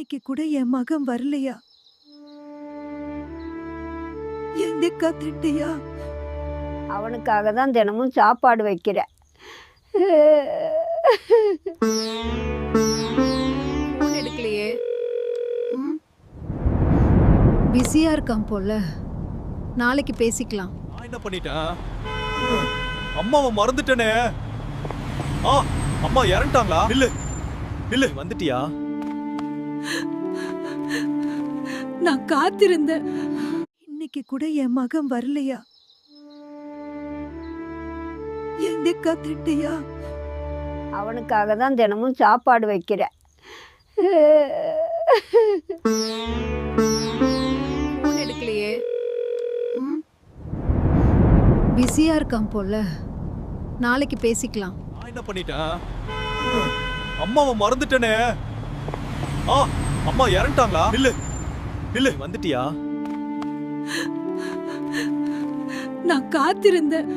இன்னைக்கு கூட என் மகன் வரலையா? எங்க காத்துட்டியா? அவனுக்காக தான் தினமும் சாப்பாடு வைக்கிறேன். ஃபோன் எடுக்கலையே. பிஸியா இருக்கான் போல. நாளைக்கு பேசிக்கலாம். நான் என்ன பண்ணிட்டேன்? அம்மாவை மறந்துட்டேனே. அம்மா இறந்துட்டாங்களா? இல்ல இல்ல வந்துட்டியா? நான் காத்திருந்தேன். இன்னைக்கு கூட என் மகன் வரலையா? எங்க காத்துட்டியா? அவனுக்காக தான் தினமும் சாப்பாடு வைக்கிறேன். ஃபோன் எடுக்கலையே. பிஸியா இருக்கான் போல. நாளைக்கு பேசிக்கலாம். நான் என்ன பண்ணிட்டேன்? அம்மாவை மறந்துட்டேனே. அம்மா இறந்துட்டாங்களா? இல்ல இல்ல வந்துட்டியா? நான் காத்திருந்தேன்.